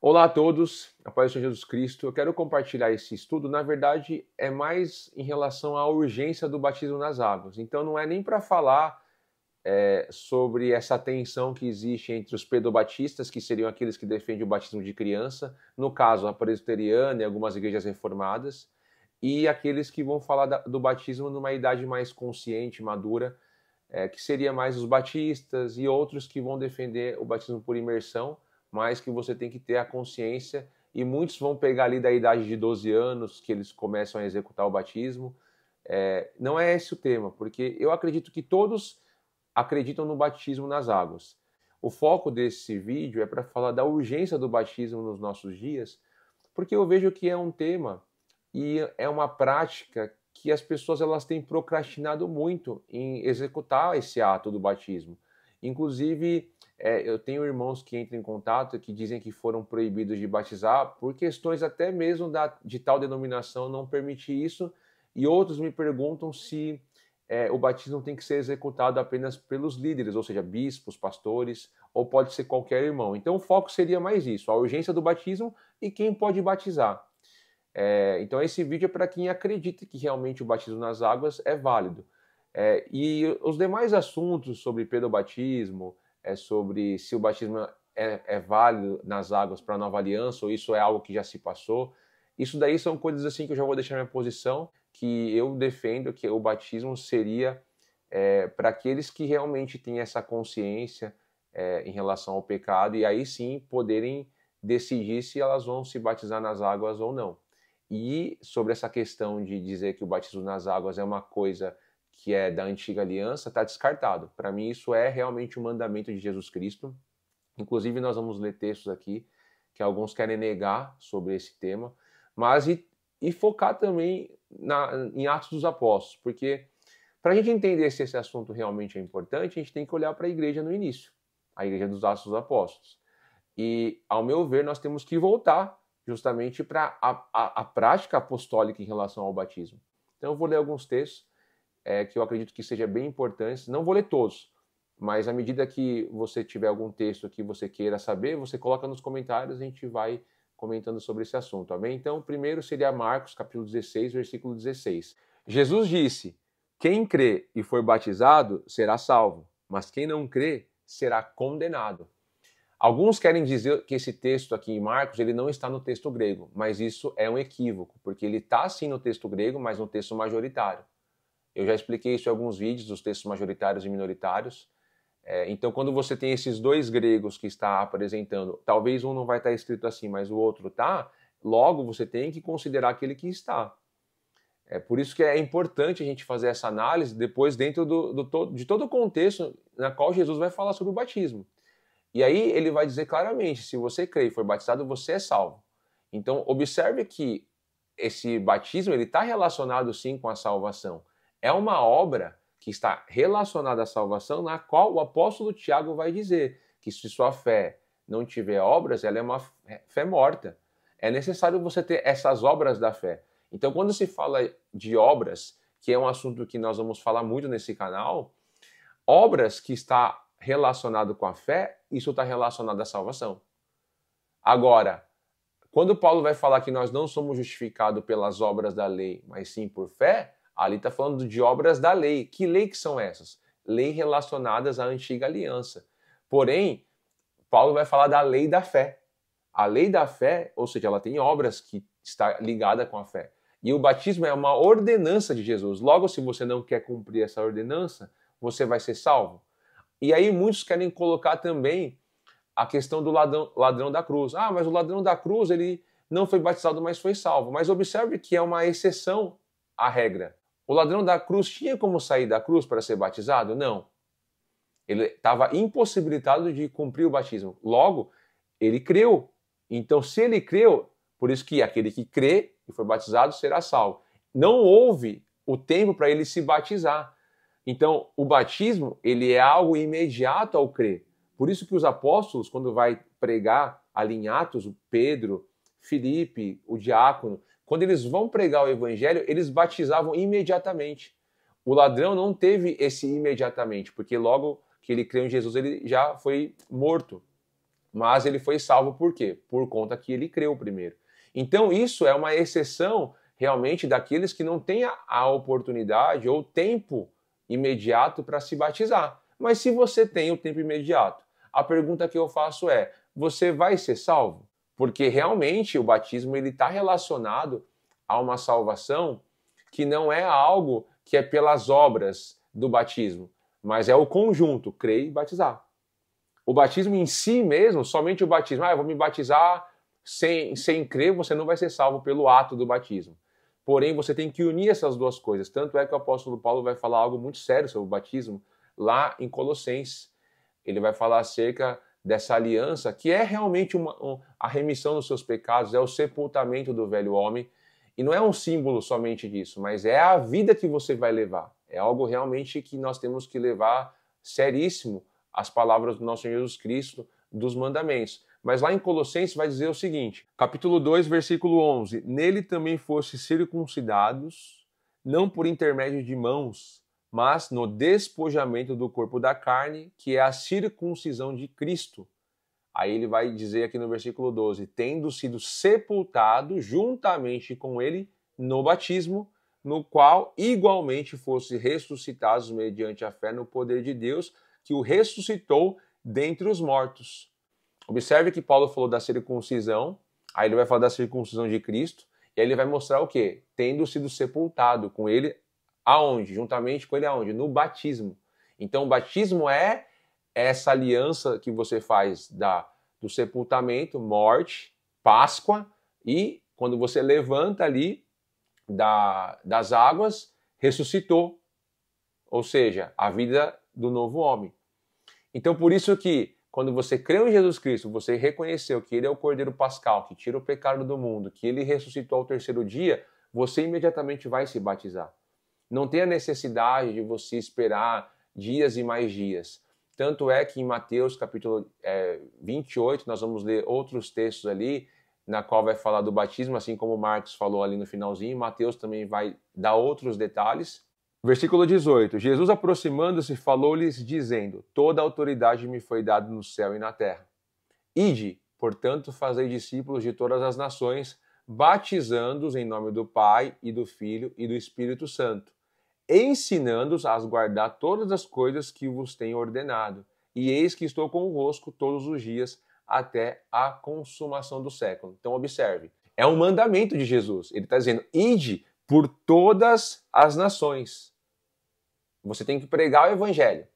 Olá a todos, a paz do Senhor Jesus Cristo. Eu quero compartilhar esse estudo, na verdade, é mais em relação à urgência do batismo nas águas. Então não é nem para falar sobre essa tensão que existe entre os pedobatistas, que seriam aqueles que defendem o batismo de criança, no caso a presbiteriana e algumas igrejas reformadas, e aqueles que vão falar do batismo numa idade mais consciente, madura, que seria mais os batistas e outros que vão defender o batismo por imersão, mas que você tem que ter a consciência, e muitos vão pegar ali da idade de 12 anos que eles começam a executar o batismo. Não é esse o tema, porque eu acredito que todos acreditam no batismo nas águas. O foco desse vídeo é para falar da urgência do batismo nos nossos dias, porque eu vejo que é um tema e é uma prática que as pessoas elas têm procrastinado muito em executar esse ato do batismo. Inclusive, eu tenho irmãos que entram em contato que dizem que foram proibidos de batizar por questões até mesmo de tal denominação não permitir isso, e outros me perguntam se o batismo tem que ser executado apenas pelos líderes, ou seja, bispos, pastores, ou pode ser qualquer irmão. Então o foco seria mais isso, a urgência do batismo e quem pode batizar. Então esse vídeo é para quem acredita que realmente o batismo nas águas é válido. E os demais assuntos sobre pedobatismo, sobre se o batismo é válido nas águas para a nova aliança ou isso é algo que já se passou, isso daí são coisas assim que eu já vou deixar minha posição, que eu defendo que o batismo seria para aqueles que realmente têm essa consciência em relação ao pecado e aí sim poderem decidir se elas vão se batizar nas águas ou não. E sobre essa questão de dizer que o batismo nas águas é uma coisa que é da antiga aliança, está descartado. Para mim isso é realmente um mandamento de Jesus Cristo. Inclusive nós vamos ler textos aqui que alguns querem negar sobre esse tema, mas e focar também em Atos dos Apóstolos, porque para a gente entender se esse assunto realmente é importante, a gente tem que olhar para a igreja no início, a igreja dos Atos dos Apóstolos. E, ao meu ver, nós temos que voltar justamente para a prática apostólica em relação ao batismo. Então eu vou ler alguns textos que eu acredito que sejam bem importantes. Não vou ler todos, mas à medida que você tiver algum texto que você queira saber, você coloca nos comentários e a gente vai comentando sobre esse assunto, amém? Então, primeiro seria Marcos, capítulo 16, versículo 16. Jesus disse, quem crê e for batizado será salvo, mas quem não crê será condenado. Alguns querem dizer que esse texto aqui em Marcos ele não está no texto grego, mas isso é um equívoco, porque ele está sim no texto grego, mas no texto majoritário. Eu já expliquei isso em alguns vídeos, dos textos majoritários e minoritários. Então, quando você tem esses dois gregos que está apresentando, talvez um não vai estar escrito assim, mas o outro está, logo você tem que considerar aquele que está. Por isso que é importante a gente fazer essa análise depois dentro de todo o contexto na qual Jesus vai falar sobre o batismo. E aí ele vai dizer claramente, se você crê e for batizado, você é salvo. Então, observe que esse batismo está relacionado sim com a salvação. É uma obra que está relacionada à salvação, na qual o apóstolo Tiago vai dizer que se sua fé não tiver obras, ela é uma fé morta. É necessário você ter essas obras da fé. Então, quando se fala de obras, que é um assunto que nós vamos falar muito nesse canal, obras que está relacionado com a fé, isso está relacionado à salvação. Agora, quando Paulo vai falar que nós não somos justificados pelas obras da lei, mas sim por fé, ali está falando de obras da lei. Que lei que são essas? Leis relacionadas à antiga aliança. Porém, Paulo vai falar da lei da fé. A lei da fé, ou seja, ela tem obras que está ligada com a fé. E o batismo é uma ordenança de Jesus. Logo, se você não quer cumprir essa ordenança, você vai ser salvo. E aí muitos querem colocar também a questão do ladrão da cruz. Ah, mas o ladrão da cruz, ele não foi batizado, mas foi salvo. Mas observe que é uma exceção à regra. O ladrão da cruz tinha como sair da cruz para ser batizado? Não. Ele estava impossibilitado de cumprir o batismo. Logo, ele creu. Então, se ele creu, por isso que aquele que crê e foi batizado será salvo. Não houve o tempo para ele se batizar. Então, o batismo, ele é algo imediato ao crer. Por isso que os apóstolos, quando vai pregar ali em Atos, o Pedro, Filipe, o diácono, quando eles vão pregar o evangelho, eles batizavam imediatamente. O ladrão não teve esse imediatamente, porque logo que ele creu em Jesus, ele já foi morto. mas ele foi salvo por quê? Por conta que ele creu primeiro. Então isso é uma exceção realmente daqueles que não têm a oportunidade ou tempo imediato para se batizar. Mas se você tem o tempo imediato, a pergunta que eu faço é, você vai ser salvo? Porque realmente o batismo ele está relacionado a uma salvação que não é algo que é pelas obras do batismo, mas é o conjunto, crer e batizar. O batismo em si mesmo, somente o batismo, eu vou me batizar sem crer, você não vai ser salvo pelo ato do batismo. Porém, você tem que unir essas duas coisas. Tanto é que o apóstolo Paulo vai falar algo muito sério sobre o batismo lá em Colossenses. Ele vai falar acerca dessa aliança, que é realmente a remissão dos seus pecados, é o sepultamento do velho homem. E não é um símbolo somente disso, mas é a vida que você vai levar. É algo realmente que nós temos que levar seríssimo as palavras do nosso Senhor Jesus Cristo, dos mandamentos. Mas lá em Colossenses vai dizer o seguinte, capítulo 2, versículo 11, nele também fosse circuncidados, não por intermédio de mãos, mas no despojamento do corpo da carne, que é a circuncisão de Cristo. Aí ele vai dizer aqui no versículo 12, tendo sido sepultado juntamente com ele no batismo, no qual igualmente fosse ressuscitados mediante a fé no poder de Deus, que o ressuscitou dentre os mortos. Observe que Paulo falou da circuncisão, aí ele vai falar da circuncisão de Cristo, e aí ele vai mostrar o quê? Tendo sido sepultado com ele, aonde? Juntamente com ele aonde? No batismo. Então o batismo é essa aliança que você faz do sepultamento, morte, Páscoa, e quando você levanta ali das águas, ressuscitou. Ou seja, a vida do novo homem. Então por isso que quando você creu em Jesus Cristo, você reconheceu que ele é o Cordeiro Pascal, que tira o pecado do mundo, que ele ressuscitou ao terceiro dia, você imediatamente vai se batizar. Não tem a necessidade de você esperar dias e mais dias. Tanto é que em Mateus capítulo 28, nós vamos ler outros textos ali, na qual vai falar do batismo, assim como Marcos falou ali no finalzinho, Mateus também vai dar outros detalhes. Versículo 18, Jesus aproximando-se falou-lhes dizendo, toda a autoridade me foi dada no céu e na terra. Ide, portanto, fazei discípulos de todas as nações, batizando-os em nome do Pai e do Filho e do Espírito Santo, ensinando-os a guardar todas as coisas que vos tenho ordenado. E eis que estou convosco todos os dias até a consumação do século. Então observe, é um mandamento de Jesus. Ele está dizendo, ide por todas as nações. Você tem que pregar o evangelho.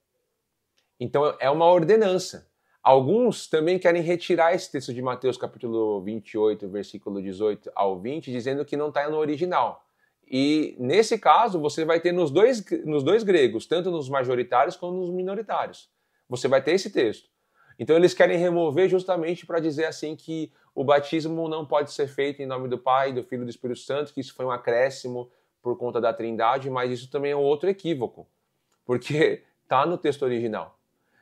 Então é uma ordenança. Alguns também querem retirar esse texto de Mateus capítulo 28, versículo 18 ao 20, dizendo que não está no original. E nesse caso você vai ter nos dois gregos, tanto nos majoritários como nos minoritários. Você vai ter esse texto. Então eles querem remover justamente para dizer assim que o batismo não pode ser feito em nome do Pai, do Filho e do Espírito Santo, que isso foi um acréscimo por conta da Trindade, mas isso também é um outro equívoco, porque está no texto original.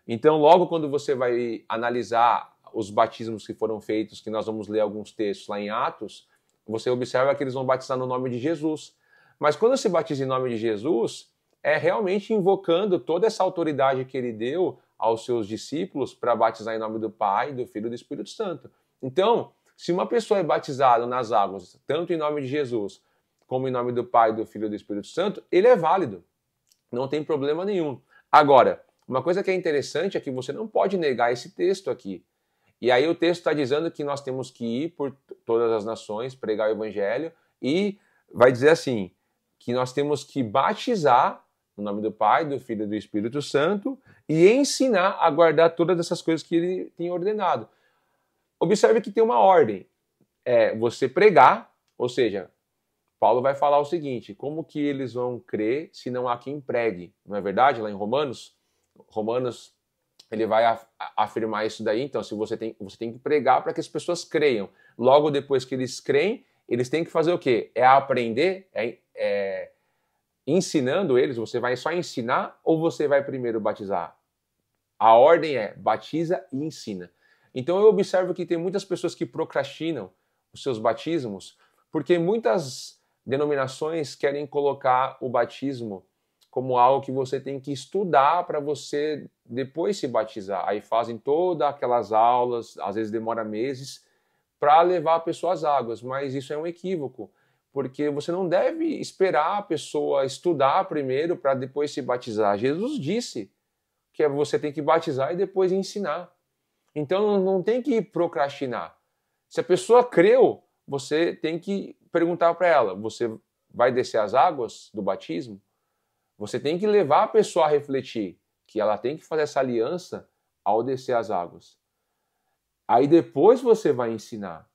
Então logo quando você vai analisar os batismos que foram feitos, que nós vamos ler alguns textos lá em Atos, você observa que eles vão batizar no nome de Jesus. Mas quando se batiza em nome de Jesus, é realmente invocando toda essa autoridade que ele deu aos seus discípulos para batizar em nome do Pai, do Filho e do Espírito Santo. Então, se uma pessoa é batizada nas águas, tanto em nome de Jesus, como em nome do Pai, do Filho e do Espírito Santo, ele é válido. Não tem problema nenhum. Agora, uma coisa que é interessante é que você não pode negar esse texto aqui. E aí o texto está dizendo que nós temos que ir por todas as nações, pregar o evangelho, e vai dizer assim, que nós temos que batizar no nome do Pai, do Filho e do Espírito Santo e ensinar a guardar todas essas coisas que ele tem ordenado. Observe que tem uma ordem. É você pregar, ou seja, Paulo vai falar o seguinte, como que eles vão crer se não há quem pregue? Não é verdade? Lá em Romanos, ele vai afirmar isso daí. Então, se você tem que pregar para que as pessoas creiam. Logo depois que eles creem, eles têm que fazer o quê? É aprender, ensinando eles, você vai só ensinar ou você vai primeiro batizar? A ordem é batiza e ensina. Então eu observo que tem muitas pessoas que procrastinam os seus batismos porque muitas denominações querem colocar o batismo como algo que você tem que estudar para você depois se batizar. Aí fazem todas aquelas aulas, às vezes demora meses, para levar a pessoa às águas, mas isso é um equívoco, porque você não deve esperar a pessoa estudar primeiro para depois se batizar. Jesus disse que você tem que batizar e depois ensinar. Então não tem que procrastinar. Se a pessoa creu, você tem que perguntar para ela, você vai descer as águas do batismo? Você tem que levar a pessoa a refletir que ela tem que fazer essa aliança ao descer as águas. Aí depois você vai ensinar.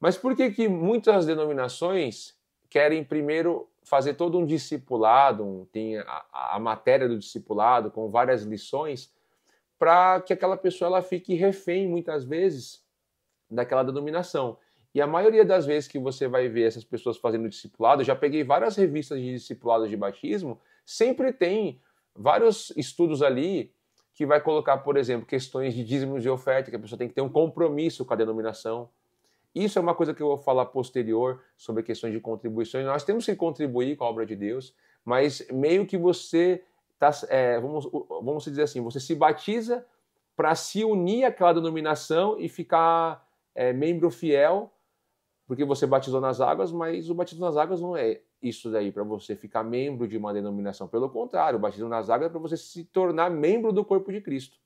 Mas por que que muitas denominações querem primeiro fazer todo um discipulado, tem a matéria do discipulado com várias lições, para que aquela pessoa ela fique refém, muitas vezes, daquela denominação. E a maioria das vezes que você vai ver essas pessoas fazendo discipulado, eu já peguei várias revistas de discipulado de batismo, sempre tem vários estudos ali que vai colocar, por exemplo, questões de dízimos e oferta, que a pessoa tem que ter um compromisso com a denominação. Isso é uma coisa que eu vou falar posterior sobre questões de contribuições. Nós temos que contribuir com a obra de Deus, mas meio que você tá, vamos dizer assim, você se batiza para se unir àquela denominação e ficar membro fiel, porque você batizou nas águas, mas o batismo nas águas não é isso daí para você ficar membro de uma denominação. Pelo contrário, o batismo nas águas é para você se tornar membro do corpo de Cristo,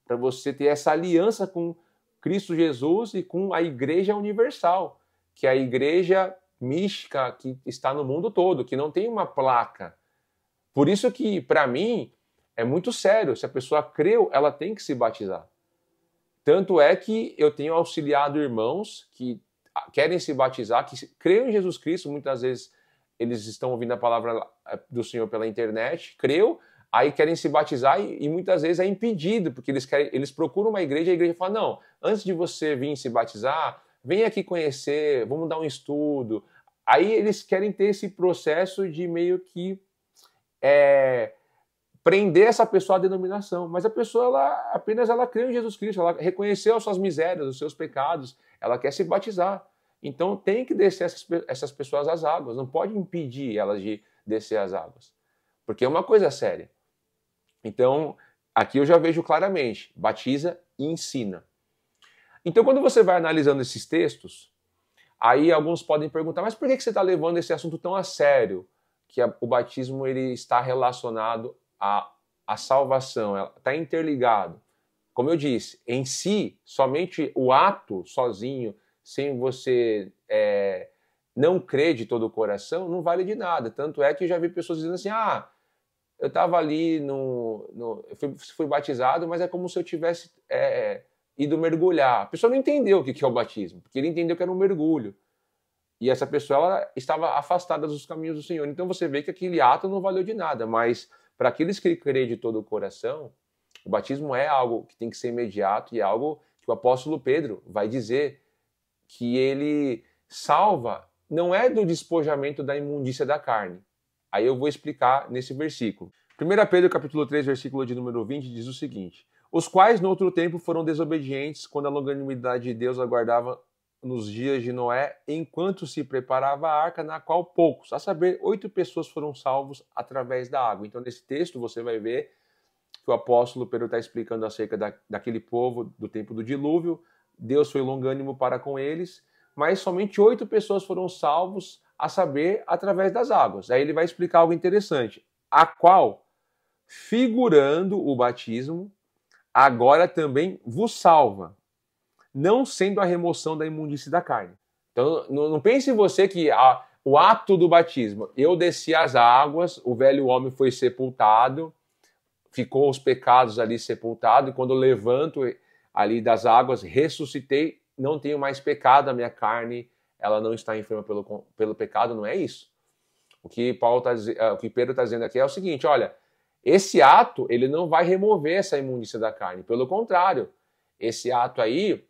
para você ter essa aliança com Cristo Jesus e com a Igreja Universal, que é a igreja mística que está no mundo todo, que não tem uma placa. Por isso que, para mim, é muito sério. Se a pessoa creu, ela tem que se batizar. Tanto é que eu tenho auxiliado irmãos que querem se batizar, que creem em Jesus Cristo, muitas vezes eles estão ouvindo a palavra do Senhor pela internet, creu, aí querem se batizar e muitas vezes é impedido, porque eles procuram uma igreja e a igreja fala, não, antes de você vir se batizar, vem aqui conhecer, vamos dar um estudo. Aí eles querem ter esse processo de meio que prender essa pessoa à denominação, mas a pessoa ela crê em Jesus Cristo, ela reconheceu as suas misérias, os seus pecados, ela quer se batizar. Então tem que descer essas pessoas às águas, não pode impedir elas de descer às águas, porque é uma coisa séria. Então, aqui eu já vejo claramente, batiza e ensina. Então, quando você vai analisando esses textos, aí alguns podem perguntar, mas por que você está levando esse assunto tão a sério? Que o batismo ele está relacionado à salvação, está interligado. Como eu disse, em si, somente o ato sozinho, sem você não crer de todo o coração, não vale de nada. Tanto é que eu já vi pessoas dizendo assim, eu estava ali, eu fui batizado, mas é como se eu tivesse ido mergulhar. A pessoa não entendeu o que é o batismo, porque ele entendeu que era um mergulho. E essa pessoa ela estava afastada dos caminhos do Senhor. Então você vê que aquele ato não valeu de nada, mas para aqueles que creem de todo o coração, o batismo é algo que tem que ser imediato e é algo que o apóstolo Pedro vai dizer que ele salva, não é do despojamento da imundícia da carne. Aí eu vou explicar nesse versículo. 1 Pedro capítulo 3, versículo de número 20, diz o seguinte: os quais no outro tempo foram desobedientes, quando a longanimidade de Deus aguardava nos dias de Noé, enquanto se preparava a arca, na qual poucos, a saber, 8 pessoas foram salvos através da água. Então nesse texto você vai ver que o apóstolo Pedro está explicando acerca daquele povo do tempo do dilúvio. Deus foi longânimo para com eles, mas somente 8 pessoas foram salvos, a saber, através das águas. Aí ele vai explicar algo interessante, a qual, figurando o batismo, agora também vos salva, não sendo a remoção da imundície da carne. Então não pense você que o ato do batismo, eu desci as águas, o velho homem foi sepultado, ficou os pecados ali sepultado, e quando eu levanto ali das águas, ressuscitei, não tenho mais pecado, a minha carne ela não está enferma pelo pecado, não é isso. O que Pedro está dizendo aqui é o seguinte, olha, esse ato ele não vai remover essa imundícia da carne, pelo contrário, esse ato aí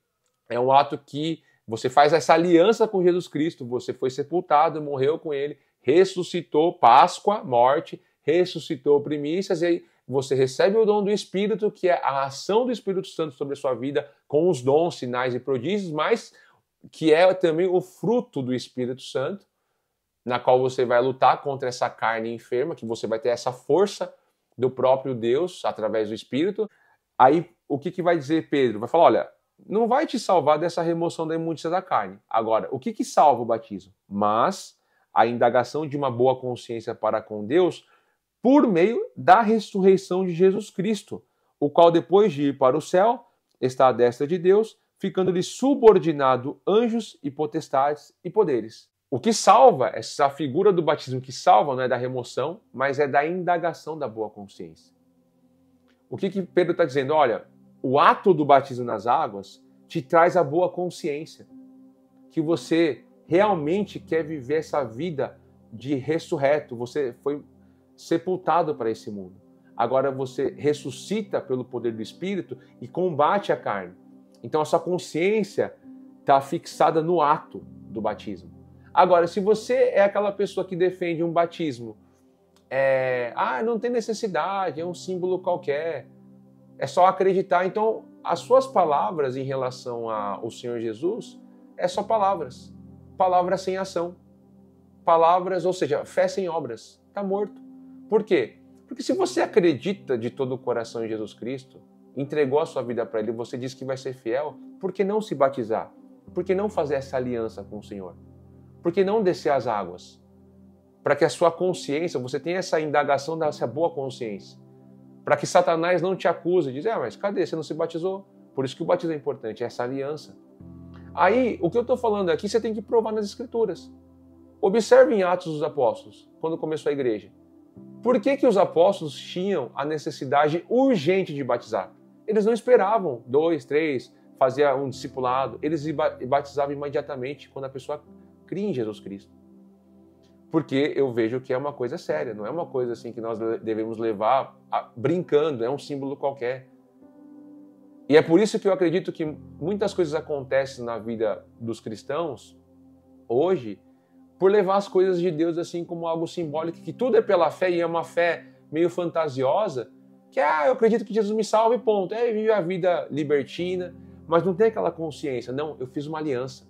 é um ato que você faz essa aliança com Jesus Cristo, você foi sepultado, morreu com ele, ressuscitou, Páscoa, morte, ressuscitou primícias, e aí você recebe o dom do Espírito, que é a ação do Espírito Santo sobre a sua vida, com os dons, sinais e prodígios, mas que é também o fruto do Espírito Santo na qual você vai lutar contra essa carne enferma, que você vai ter essa força do próprio Deus através do Espírito. Aí o que vai dizer Pedro? Vai falar, olha, não vai te salvar dessa remoção da imundícia da carne. Agora, o que salva o batismo? Mas a indagação de uma boa consciência para com Deus por meio da ressurreição de Jesus Cristo, o qual depois de ir para o céu, está à destra de Deus, ficando-lhe subordinado anjos e potestades e poderes. O que salva, essa figura do batismo que salva, não é da remoção, mas é da indagação da boa consciência. O que Pedro está dizendo? Olha, o ato do batismo nas águas te traz a boa consciência, que você realmente quer viver essa vida de ressurreto, você foi sepultado para esse mundo. Agora você ressuscita pelo poder do Espírito e combate a carne. Então a sua consciência está fixada no ato do batismo. Agora, se você é aquela pessoa que defende um batismo, não tem necessidade, é um símbolo qualquer, é só acreditar. Então, as suas palavras em relação ao Senhor Jesus é só palavras. Palavras sem ação. Palavras, ou seja, fé sem obras. Está morto. Por quê? Porque se você acredita de todo o coração em Jesus Cristo, entregou a sua vida para Ele, você diz que vai ser fiel, por que não se batizar? Por que não fazer essa aliança com o Senhor? Por que não descer as águas? Para que a sua consciência, você tenha essa indagação dessa boa consciência. Para que Satanás não te acuse, diz, mas cadê? Você não se batizou? Por isso que o batismo é importante, é essa aliança. Aí, o que eu estou falando aqui, você tem que provar nas Escrituras. Observe em Atos dos Apóstolos, quando começou a igreja. Por que os apóstolos tinham a necessidade urgente de batizar? Eles não esperavam 2, 3, fazia um discipulado. Eles batizavam imediatamente quando a pessoa cria em Jesus Cristo. Porque eu vejo que é uma coisa séria, não é uma coisa assim que nós devemos levar brincando, é um símbolo qualquer. E é por isso que eu acredito que muitas coisas acontecem na vida dos cristãos hoje, por levar as coisas de Deus assim como algo simbólico, que tudo é pela fé e é uma fé meio fantasiosa, que eu acredito que Jesus me salva e ponto. Vive a vida libertina, mas não tem aquela consciência. Não, eu fiz uma aliança.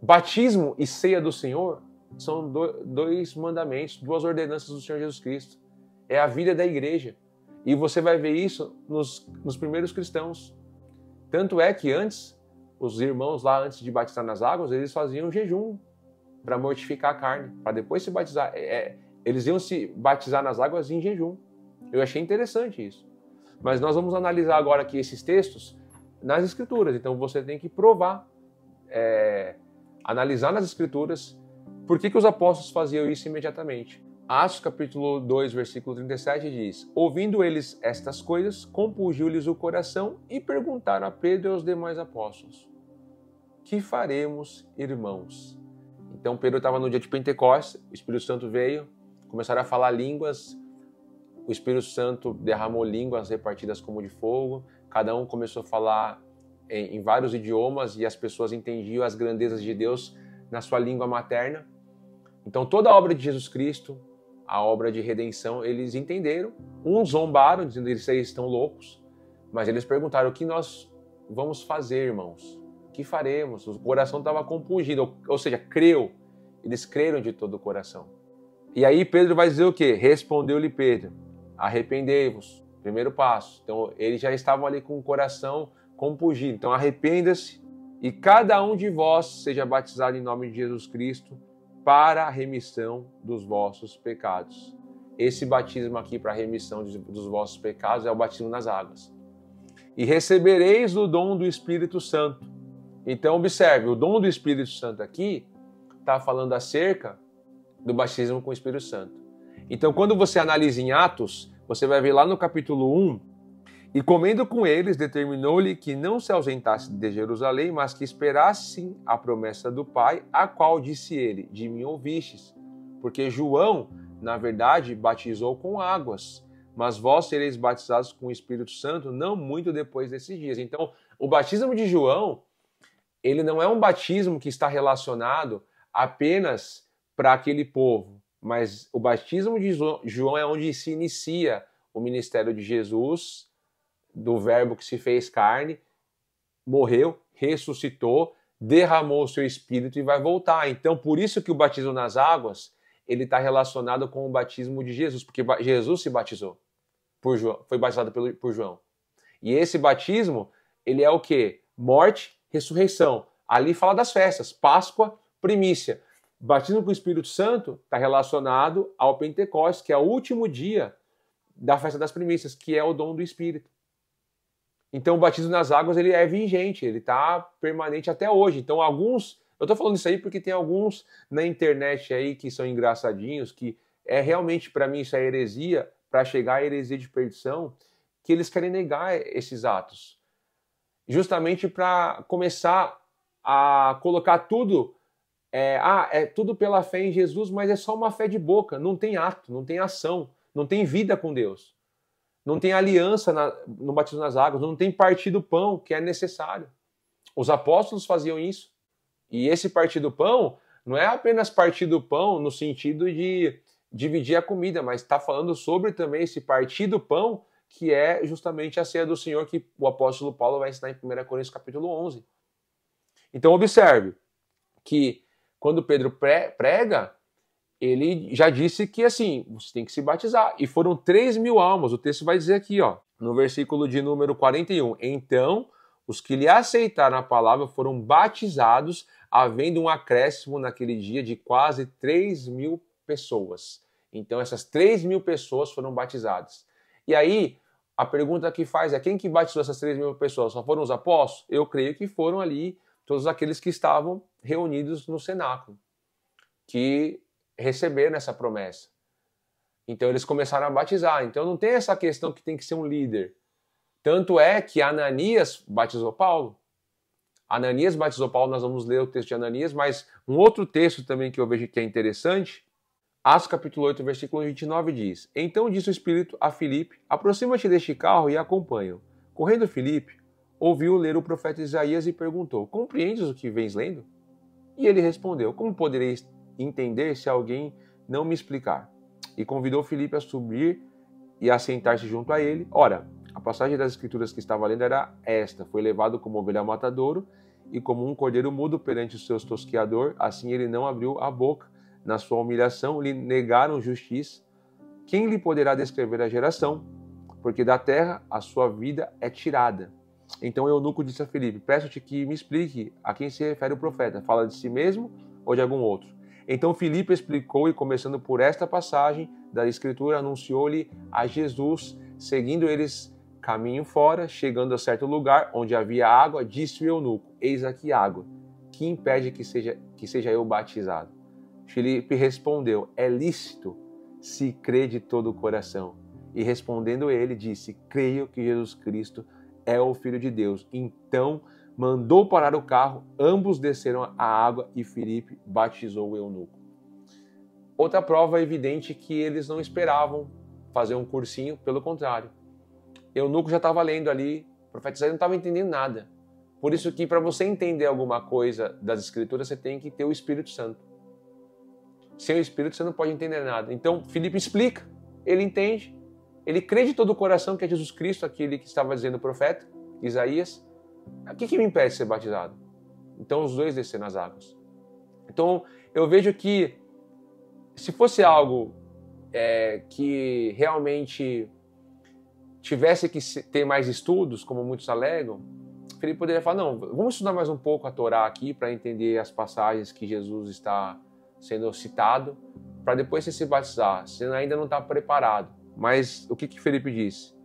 Batismo e ceia do Senhor são dois mandamentos, duas ordenanças do Senhor Jesus Cristo. É a vida da igreja. E você vai ver isso nos primeiros cristãos. Tanto é que antes, os irmãos lá, antes de batizar nas águas, eles faziam jejum para mortificar a carne, para depois se batizar. Eles iam se batizar nas águas em jejum. Eu achei interessante isso. Mas nós vamos analisar agora aqui esses textos nas Escrituras. Então você tem que provar, analisar nas Escrituras por que os apóstolos faziam isso imediatamente. Atos capítulo 2, versículo 37 diz: ouvindo eles estas coisas, compungiu-lhes o coração e perguntaram a Pedro e aos demais apóstolos: que faremos, irmãos? Então Pedro estava no dia de Pentecostes, o Espírito Santo veio, começaram a falar línguas, o Espírito Santo derramou línguas repartidas como de fogo, cada um começou a falar em vários idiomas e as pessoas entendiam as grandezas de Deus na sua língua materna. Então toda a obra de Jesus Cristo, a obra de redenção, eles entenderam. Uns zombaram, dizendo que eles estão loucos, mas eles perguntaram: o que nós vamos fazer, irmãos? O que faremos? O coração estava compungido, ou seja, creu. Eles creram de todo o coração. E aí Pedro vai dizer o quê? Respondeu-lhe Pedro: arrependei-vos. Primeiro passo. Então eles já estavam ali com o coração compungido. Então arrependa-se e cada um de vós seja batizado em nome de Jesus Cristo para a remissão dos vossos pecados. Esse batismo aqui para a remissão dos vossos pecados é o batismo nas águas. E recebereis o dom do Espírito Santo. Então observe, o dom do Espírito Santo aqui está falando acerca do batismo com o Espírito Santo. Então quando você analisa em Atos, você vai ver lá no capítulo 1, e comendo com eles, determinou-lhe que não se ausentasse de Jerusalém, mas que esperassem a promessa do Pai, a qual disse ele: de mim ouvistes. Porque João, na verdade, batizou com águas, mas vós sereis batizados com o Espírito Santo não muito depois desses dias. Então, o batismo de João, ele não é um batismo que está relacionado apenas para aquele povo, mas o batismo de João é onde se inicia o ministério de Jesus, do verbo que se fez carne, morreu, ressuscitou, derramou o seu Espírito e vai voltar. Então, por isso que o batismo nas águas, ele está relacionado com o batismo de Jesus, porque Jesus se batizou por João, foi batizado por João. E esse batismo, ele é o quê? Morte, ressurreição. Ali fala das festas, Páscoa, primícia. Batismo com o Espírito Santo está relacionado ao Pentecostes, que é o último dia da festa das primícias, que é o dom do Espírito. Então o batismo nas águas ele é vigente, ele está permanente até hoje. Então alguns, eu estou falando isso aí porque tem alguns na internet aí que são engraçadinhos, que é realmente, para mim, isso é heresia, para chegar à heresia de perdição, que eles querem negar esses atos. Justamente para começar a colocar tudo, é tudo pela fé em Jesus, mas é só uma fé de boca, não tem ato, não tem ação, não tem vida com Deus. Não tem aliança no batismo nas águas, não tem partir do pão, que é necessário. Os apóstolos faziam isso. E esse partir do pão não é apenas partir do pão no sentido de dividir a comida, mas está falando sobre também esse partir do pão, que é justamente a ceia do Senhor, que o apóstolo Paulo vai ensinar em 1 Coríntios capítulo 11. Então observe que quando Pedro prega, ele já disse que assim, você tem que se batizar. E foram 3.000 almas. O texto vai dizer aqui, ó, no versículo de número 41. Então, os que lhe aceitaram a palavra foram batizados, havendo um acréscimo naquele dia de quase 3.000 pessoas. Então, essas 3.000 pessoas foram batizadas. E aí, a pergunta que faz é, quem que batizou essas 3.000 pessoas? Só foram os apóstolos? Eu creio que foram ali todos aqueles que estavam reunidos no cenáculo, que receberam essa promessa. Então eles começaram a batizar. Então não tem essa questão que tem que ser um líder. Tanto é que Ananias batizou Paulo. Ananias batizou Paulo, nós vamos ler o texto de Ananias, mas um outro texto também que eu vejo que é interessante, Atos capítulo 8, versículo 29 diz: Então disse o Espírito a Filipe, aproxima-te deste carro e acompanha-o. Correndo Filipe, ouviu ler o profeta Isaías e perguntou, compreendes o que vens lendo? E ele respondeu, como poderei entender se alguém não me explicar? E convidou Filipe a subir e a sentar-se junto a ele. Ora, a passagem das escrituras que estava lendo era esta: foi levado como ovelha ao matadouro e como um cordeiro mudo perante o seu tosqueador, assim ele não abriu a boca. Na sua humilhação lhe negaram justiça. Quem lhe poderá descrever a geração? Porque da terra a sua vida é tirada. Então Eunuco disse a Filipe, peço-te que me explique a quem se refere o profeta. Fala de si mesmo ou de algum outro? Então Filipe explicou e, começando por esta passagem da Escritura, anunciou-lhe a Jesus. Seguindo eles caminho fora, chegando a certo lugar onde havia água, disse o eunuco, eis aqui água, que impede que seja eu batizado? Filipe respondeu, é lícito se crê de todo o coração. E respondendo ele, disse, creio que Jesus Cristo é o Filho de Deus. Então mandou parar o carro, ambos desceram a água e Filipe batizou o eunuco. Outra prova evidente que eles não esperavam fazer um cursinho, pelo contrário. Eunuco já estava lendo ali, o profeta Isaías não estava entendendo nada. Por isso que para você entender alguma coisa das Escrituras, você tem que ter o Espírito Santo. Sem o Espírito você não pode entender nada. Então Filipe explica, ele entende, ele crê de todo o coração que é Jesus Cristo, aquele que estava dizendo o profeta, Isaías. O que me impede de ser batizado? Então os dois desceram nas águas. Então eu vejo que se fosse algo que realmente tivesse que ter mais estudos, como muitos alegam, Filipe poderia falar, não, vamos estudar mais um pouco a Torá aqui para entender as passagens que Jesus está sendo citado, para depois você se batizar, você ainda não está preparado. Mas o que Filipe disse?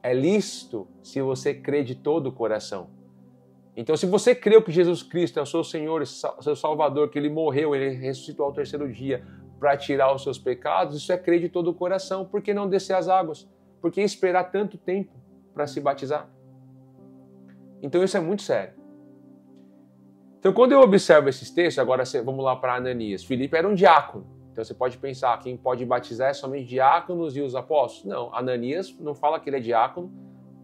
É lícito se você crê de todo o coração. Então, se você creu que Jesus Cristo é o seu Senhor, o seu Salvador, que Ele morreu, Ele ressuscitou ao terceiro dia para tirar os seus pecados, isso é crer de todo o coração. Por que não descer as águas? Por que esperar tanto tempo para se batizar? Então, isso é muito sério. Então, quando eu observo esses textos, agora vamos lá para Ananias. Filipe era um diácono. Então você pode pensar, quem pode batizar é somente diáconos e os apóstolos? Não, Ananias não fala que ele é diácono,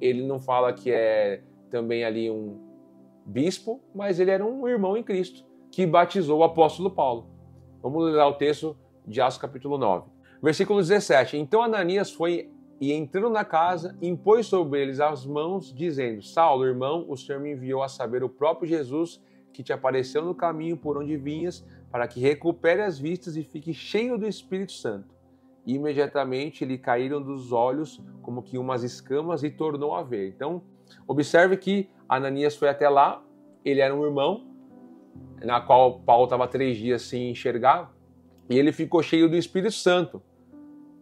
ele não fala que é também ali um bispo, mas ele era um irmão em Cristo, que batizou o apóstolo Paulo. Vamos ler o texto de Atos capítulo 9. Versículo 17. Então Ananias foi e entrando na casa, impôs sobre eles as mãos, dizendo, Saulo, irmão, o Senhor me enviou a saber o próprio Jesus, que te apareceu no caminho por onde vinhas, para que recupere as vistas e fique cheio do Espírito Santo. E imediatamente lhe caíram dos olhos como que umas escamas e tornou a ver. Então, observe que Ananias foi até lá, ele era um irmão, na qual Paulo estava 3 dias sem enxergar, e ele ficou cheio do Espírito Santo.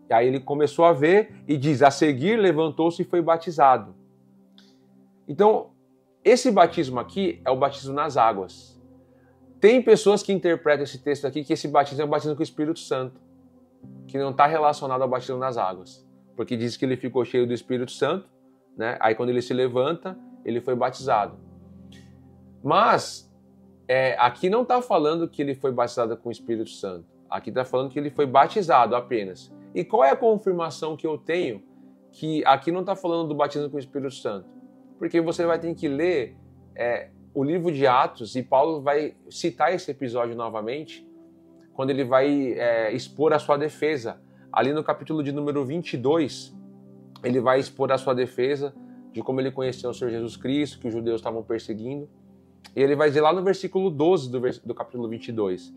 E aí ele começou a ver e diz, a seguir levantou-se e foi batizado. Então, esse batismo aqui é o batismo nas águas. Tem pessoas que interpretam esse texto aqui que esse batismo é o batismo com o Espírito Santo, que não está relacionado ao batismo nas águas. Porque diz que ele ficou cheio do Espírito Santo, né? Aí quando ele se levanta, ele foi batizado. Mas, aqui não está falando que ele foi batizado com o Espírito Santo. Aqui está falando que ele foi batizado apenas. E qual é a confirmação que eu tenho que aqui não está falando do batismo com o Espírito Santo? Porque você vai ter que ler o livro de Atos, e Paulo vai citar esse episódio novamente, quando ele vai expor a sua defesa. Ali no capítulo de número 22, ele vai expor a sua defesa de como ele conheceu o Senhor Jesus Cristo, que os judeus estavam perseguindo. E ele vai dizer lá no versículo 12 do capítulo 22,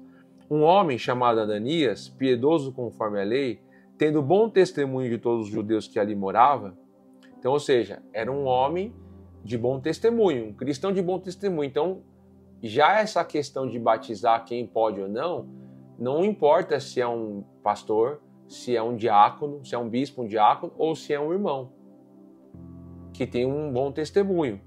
um homem chamado Ananias, piedoso conforme a lei, tendo bom testemunho de todos os judeus que ali moravam. Então, ou seja, era um homem de bom testemunho, um cristão de bom testemunho. Então, já essa questão de batizar quem pode ou não importa se é um pastor, se é um diácono, se é um bispo, um diácono, ou se é um irmão que tem um bom testemunho.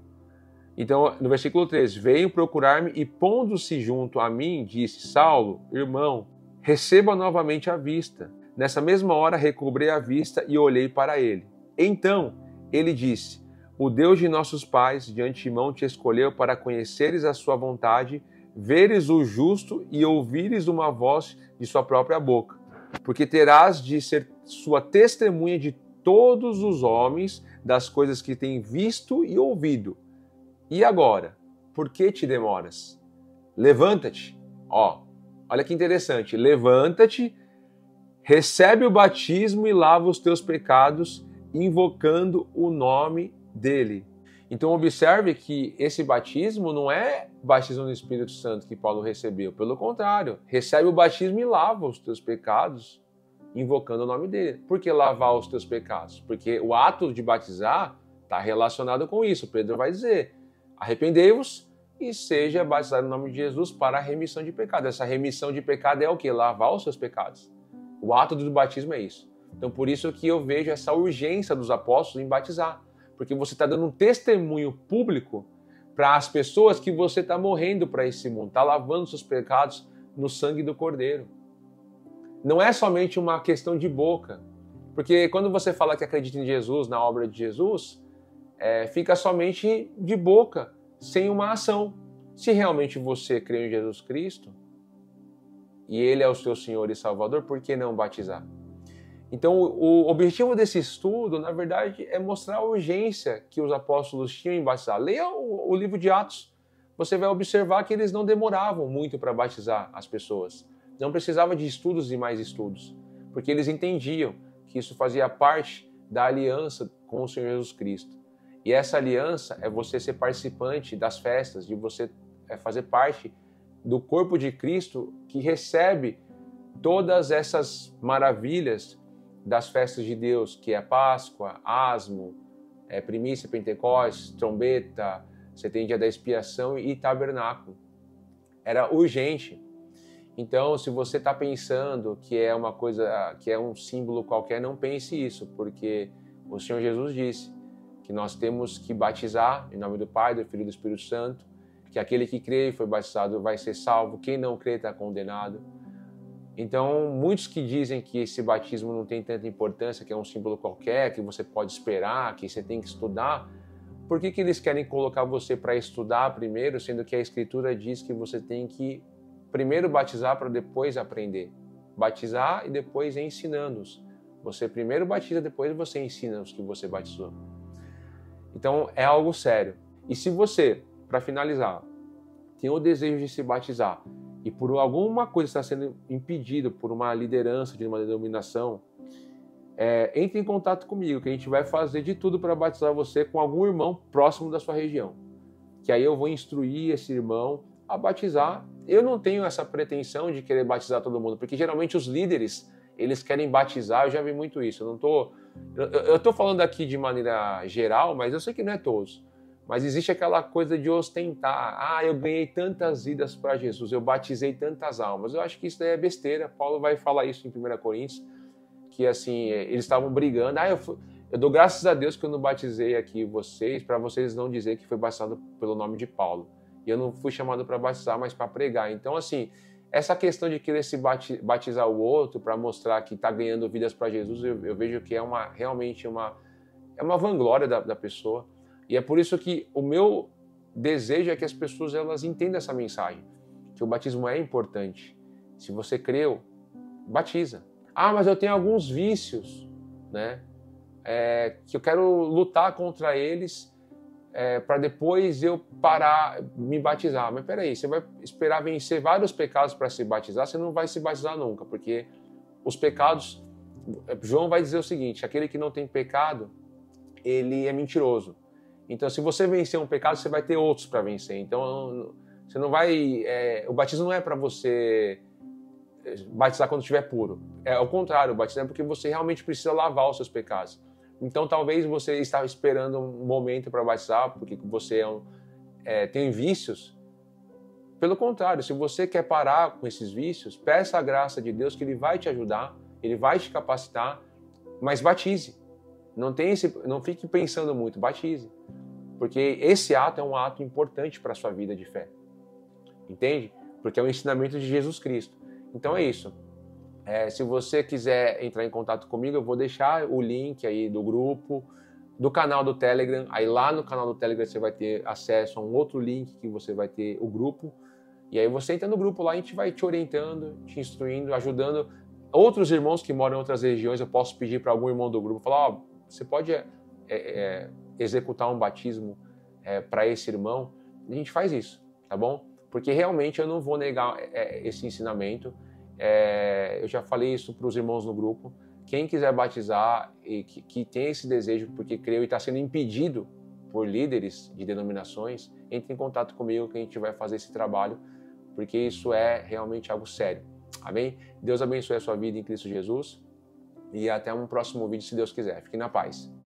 Então, no versículo 13, veio procurar-me e, pondo-se junto a mim, disse, Saulo, irmão, receba novamente a vista. Nessa mesma hora recobrei a vista e olhei para ele. Então, ele disse, o Deus de nossos pais de antemão te escolheu para conheceres a sua vontade, veres o justo e ouvires uma voz de sua própria boca. Porque terás de ser sua testemunha de todos os homens das coisas que têm visto e ouvido. E agora, por que te demoras? Levanta-te. Olha que interessante. Levanta-te, recebe o batismo e lava os teus pecados, invocando o nome dele. Então observe que esse batismo não é batismo no Espírito Santo que Paulo recebeu. Pelo contrário, recebe o batismo e lava os teus pecados, invocando o nome dele. Por que lavar os teus pecados? Porque o ato de batizar está relacionado com isso. Pedro vai dizer, arrependei-vos e seja batizado no nome de Jesus para a remissão de pecado. Essa remissão de pecado é o quê? Lavar os seus pecados. O ato do batismo é isso. Então por isso que eu vejo essa urgência dos apóstolos em batizar. Porque você está dando um testemunho público para as pessoas que você está morrendo para esse mundo, está lavando seus pecados no sangue do Cordeiro. Não é somente uma questão de boca, porque quando você fala que acredita em Jesus, na obra de Jesus, fica somente de boca, sem uma ação. Se realmente você crê em Jesus Cristo, e Ele é o seu Senhor e Salvador, por que não batizar? Então, o objetivo desse estudo, na verdade, é mostrar a urgência que os apóstolos tinham em batizar. Leia o livro de Atos. Você vai observar que eles não demoravam muito para batizar as pessoas. Não precisava de estudos e mais estudos, porque eles entendiam que isso fazia parte da aliança com o Senhor Jesus Cristo. E essa aliança é você ser participante das festas, de você fazer parte do corpo de Cristo que recebe todas essas maravilhas das festas de Deus, que é Páscoa, Asmo, Primícia, Pentecostes, Trombeta, você tem Dia da Expiação e Tabernáculo. Era urgente. Então, se você está pensando que é uma coisa, que é um símbolo qualquer, não pense isso, porque o Senhor Jesus disse que nós temos que batizar em nome do Pai, do Filho e do Espírito Santo, que aquele que crê e foi batizado vai ser salvo, quem não crê está condenado. Então, muitos que dizem que esse batismo não tem tanta importância, que é um símbolo qualquer, que você pode esperar, que você tem que estudar, por que eles querem colocar você para estudar primeiro, sendo que a Escritura diz que você tem que primeiro batizar para depois aprender? Batizar e depois ensinando-os. Você primeiro batiza, depois você ensina os que você batizou. Então, é algo sério. E se você, para finalizar, tem o desejo de se batizar, e por alguma coisa está sendo impedido por uma liderança de uma denominação, entre em contato comigo, que a gente vai fazer de tudo para batizar você com algum irmão próximo da sua região. Que aí eu vou instruir esse irmão a batizar. Eu não tenho essa pretensão de querer batizar todo mundo, porque geralmente os líderes, eles querem batizar, eu já vi muito isso. Eu tô falando aqui de maneira geral, mas eu sei que não é todos. Mas existe aquela coisa de ostentar. Ah, eu ganhei tantas vidas para Jesus, eu batizei tantas almas. Eu acho que isso daí é besteira. Paulo vai falar isso em 1 Coríntios, que assim, eles estavam brigando. Ah, eu dou graças a Deus que eu não batizei aqui vocês, para vocês não dizer que foi batizado pelo nome de Paulo. E eu não fui chamado para batizar, mas para pregar. Então, assim, essa questão de querer se batizar o outro para mostrar que está ganhando vidas para Jesus, eu vejo que é realmente uma vanglória da pessoa. E é por isso que o meu desejo é que as pessoas elas entendam essa mensagem, que o batismo é importante. Se você creu, batiza. Ah, mas eu tenho alguns vícios, né? Que eu quero lutar contra eles para depois eu parar, me batizar. Mas peraí, você vai esperar vencer vários pecados para se batizar? Você não vai se batizar nunca, porque os pecados... João vai dizer o seguinte, aquele que não tem pecado, ele é mentiroso. Então, se você vencer um pecado, você vai ter outros para vencer. Então, você não vai... o batismo não é para você batizar quando estiver puro. É ao contrário, o batismo é porque você realmente precisa lavar os seus pecados. Então, talvez você estava esperando um momento para batizar, porque você tem vícios. Pelo contrário, se você quer parar com esses vícios, peça a graça de Deus que Ele vai te ajudar, Ele vai te capacitar, mas batize. Não fique pensando muito, batize. Porque esse ato é um ato importante para a sua vida de fé. Entende? Porque é o ensinamento de Jesus Cristo. Então é isso. Se você quiser entrar em contato comigo, eu vou deixar o link aí do grupo, do canal do Telegram. Aí lá no canal do Telegram você vai ter acesso a um outro link que você vai ter o grupo. E aí você entra no grupo lá, a gente vai te orientando, te instruindo, ajudando. Outros irmãos que moram em outras regiões, eu posso pedir para algum irmão do grupo, falar, você pode executar um batismo para esse irmão? A gente faz isso, tá bom? Porque realmente eu não vou negar esse ensinamento. Eu já falei isso para os irmãos no grupo. Quem quiser batizar e que tem esse desejo porque creu e está sendo impedido por líderes de denominações, entre em contato comigo que a gente vai fazer esse trabalho, porque isso é realmente algo sério. Amém? Deus abençoe a sua vida em Cristo Jesus e até um próximo vídeo, se Deus quiser. Fique na paz.